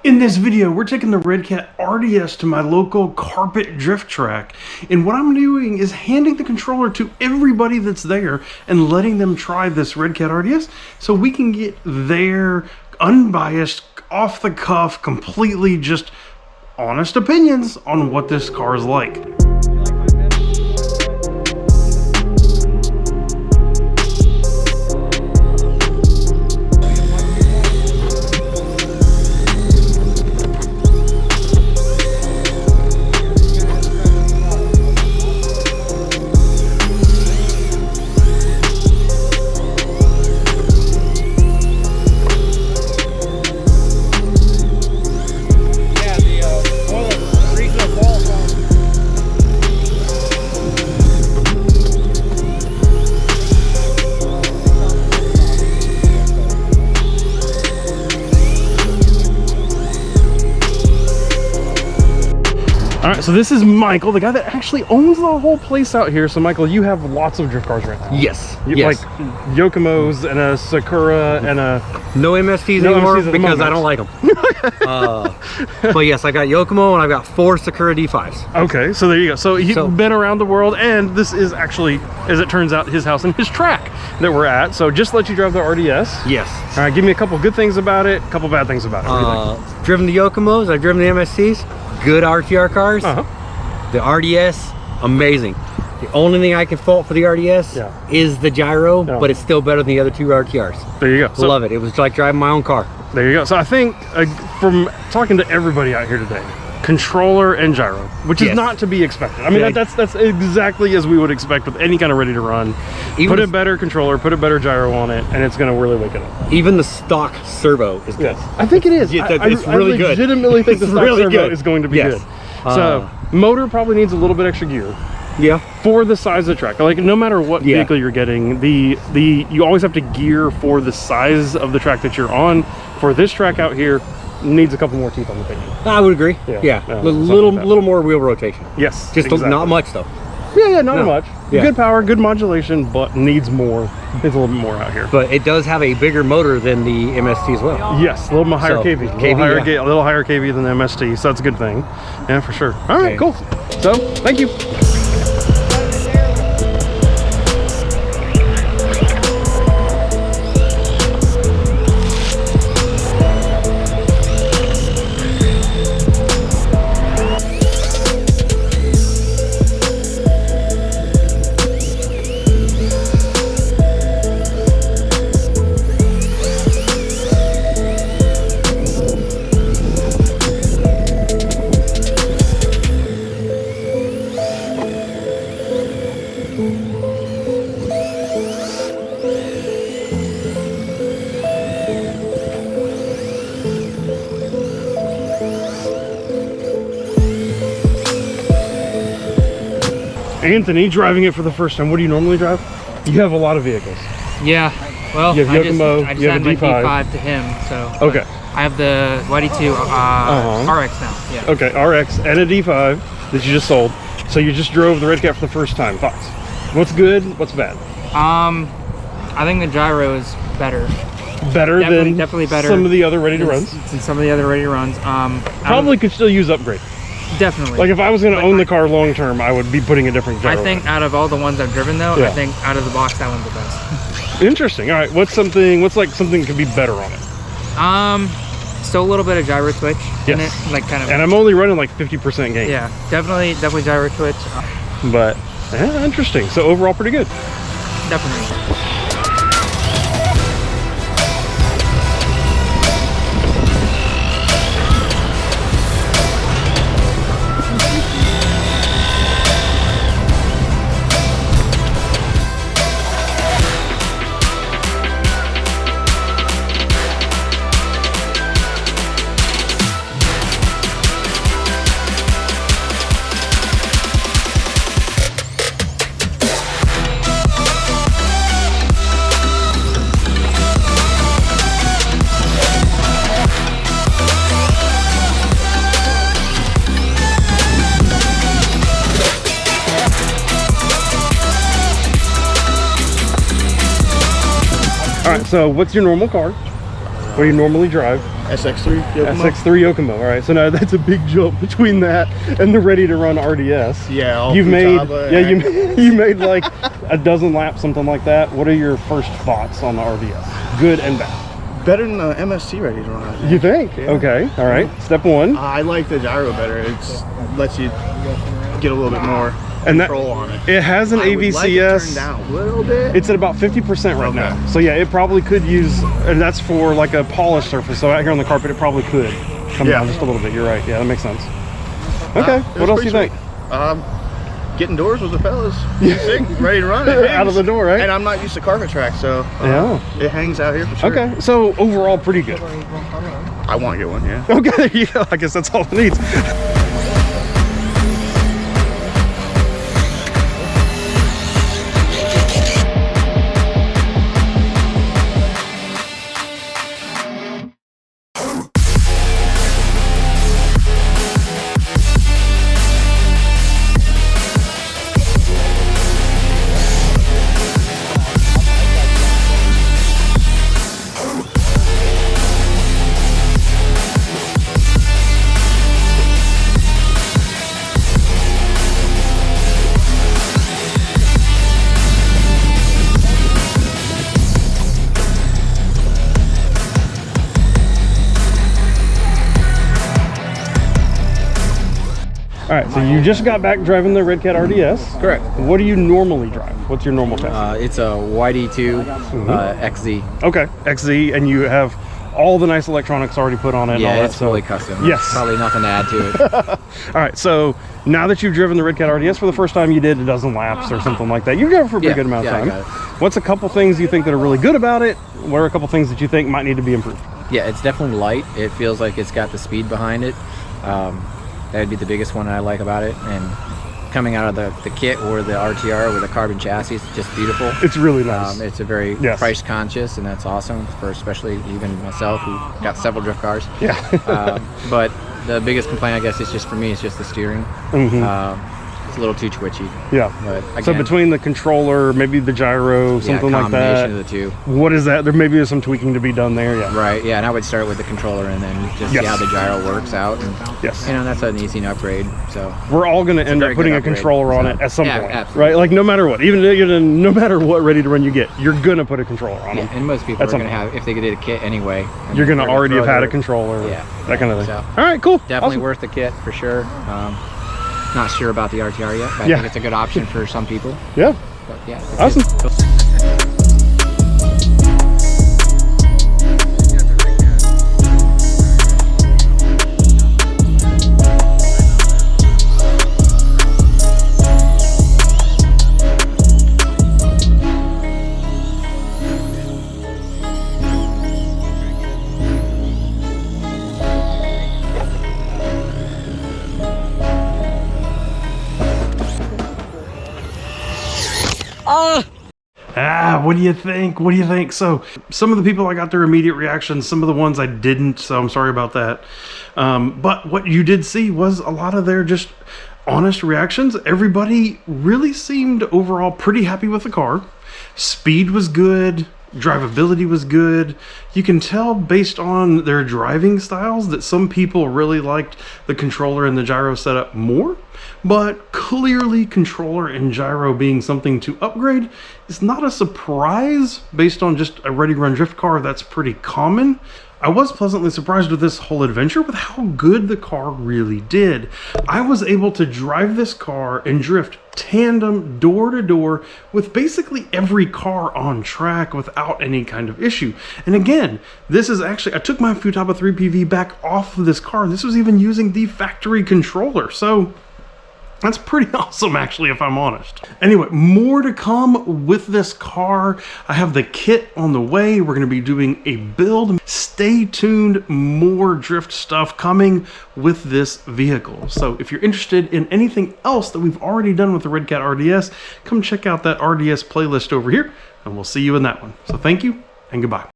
In this video, we're taking the Redcat RDS to my local carpet drift track. And what I'm doing is handing the controller to everybody that's there and letting them try this Redcat RDS so we can get their unbiased, off the cuff, completely just honest opinions on what this car is like. All right, so this is Michael, the guy that actually owns the whole place out here. So Michael, you have lots of drift cars right now. Yes. Like Yokomos and a Sakura and a... No MSTs anymore because I don't like them. But yes, I got Yokomo and I've got 4 Sakura D5s. Okay, so there you go. So you've been around the world, and this is actually, as it turns out, his house and his track that we're at. So just let you drive the RDS. Yes. All right, give me a couple good things about it, a couple bad things about it. What do you think? Driven the Yokomos, I've driven the MSTs. Good RTR cars. The RDS, amazing. The only thing I can fault for the RDS is the gyro, but it's still better than the other 2 RTRs. There you go. So, love it. It was like driving my own car. There you go. So I think from talking to everybody out here today, controller and gyro, which is not to be expected. I mean, that's exactly as we would expect with any kind of ready to run. Put a better controller, put a better gyro on it, and it's going to really wake it up. Even the stock servo is good. I think it is. It's really good. I legitimately think the stock servo is going to be good. So motor probably needs a little bit extra gear. Yeah. For the size of the track, like no matter what vehicle you're getting, you always have to gear for the size of the track that you're on. For this track out here, needs a couple more teeth on the pinion. I would agree. Yeah. A little more wheel rotation. Yes. Just not much though. Yeah, not much. Good power, good modulation, but needs more. Needs a little bit more out here. But it does have a bigger motor than the MST as well. Yes, a little higher KV. A little higher KV than the MST, so that's a good thing. Yeah, for sure. All right, cool. So, thank you. Anthony, driving it for the first time, what do you normally drive? You have a lot of vehicles. Yeah, well, you have Yokomo, I just had my D5 to him, so. Okay. I have the YD2 RX now, yeah. Okay, RX and a D5 that you just sold. So you just drove the Redcat for the first time. Thoughts? What's good, what's bad? I think the gyro is better. Definitely better. Some of the other ready-to-runs? Than some of the other ready-to-runs. Probably could still use upgrade. Definitely. Like if I was going to own the car long term, I would be putting a different gyro. I think out of all the ones I've driven though, I think out of the box that one's the best. Interesting. All right, what's like something that could be better on it? Still a little bit of gyro twitch in it, like kind of. And I'm only running like 50% gain. Yeah, definitely gyro twitch. But yeah, interesting. So overall, pretty good. Definitely. All right, so what's your normal car? What do you normally drive? SX3 Yokomo. SX3 Yokomo. All right, so now that's a big jump between that and the ready to run RDS. Yeah, all you've made Futaba, you made like a dozen laps, something like that. What are your first thoughts on the RDS? Good and bad. Better than the MSC ready to run. You think? Yeah. Okay. All right. Step one. I like the gyro better. It lets you get a little bit more control on it. It has an AVCS. Like it turned down a little bit. It's at about 50% right now. So yeah, it probably could use, and that's for like a polished surface. So out here on the carpet, it probably could come down just a little bit. You're right. Yeah, that makes sense. Okay. What else do you think? Getting doors with the fellas. Sick, ready to run. Out of the door, right? And I'm not used to carpet track, so it hangs out here for sure. Okay. So overall, pretty good. I want to get one. Yeah. Okay. There you go. I guess that's all it needs. All right, so you just got back driving the Redcat RDS. Correct. What do you normally drive? What's your normal chassis? It's a YD2 XZ. Okay, XZ, and you have all the nice electronics already put on it. Yeah, and all it's that, fully custom. Yes. Probably nothing to add to it. All right, so now that you've driven the Redcat RDS for the first time, you did a dozen laps or something like that. You've driven for a pretty good amount of time. I got it. What's a couple things you think that are really good about it? What are a couple things that you think might need to be improved? Yeah, it's definitely light. It feels like it's got the speed behind it. That would be the biggest one I like about it. And coming out of the kit or the RTR with a carbon chassis, it's just beautiful. It's really nice. It's a very price conscious, and that's awesome for especially even myself who got several drift cars. Yeah. But the biggest complaint, I guess, is just for me, it's just the steering. It's a little too twitchy. Yeah. But again, so between the controller, maybe the gyro, something like that. Combination of the two. What is that? There maybe is some tweaking to be done there. Yeah. Right. Yeah, and I would start with the controller and then just see how the gyro works out. And, you know, that's an easy upgrade. So we're all going to end up putting a controller on it at some point, absolutely. right? Like no matter what, even no matter what ready to run you get, you're going to put a controller on it. And most people are going to have, if they did a kit anyway. You're going to already have had a controller. Yeah. That kind of thing. So, all right, cool. Definitely worth the kit for sure. Not sure about the RTR yet, but I think it's a good option for some people. Yeah. But yeah. Awesome. What do you think? What do you think? So some of the people I got their immediate reactions, some of the ones I didn't, so I'm sorry about that. But what you did see was a lot of their just honest reactions. Everybody really seemed overall pretty happy with the car. Speed was good. Drivability was good. You can tell based on their driving styles that some people really liked the controller and the gyro setup more, but clearly controller and gyro being something to upgrade is not a surprise based on just a ready run drift car. That's pretty common. I was pleasantly surprised with this whole adventure with how good the car really did. I was able to drive this car and drift tandem door to door with basically every car on track without any kind of issue. And again, this is actually, I took my Futaba 3PV back off of this car. This was even using the factory controller. So that's pretty awesome, actually, if I'm honest. Anyway, more to come with this car. I have the kit on the way. We're going to be doing a build. Stay tuned. More drift stuff coming with this vehicle. So if you're interested in anything else that we've already done with the Redcat RDS, come check out that RDS playlist over here, and we'll see you in that one. So thank you, and goodbye.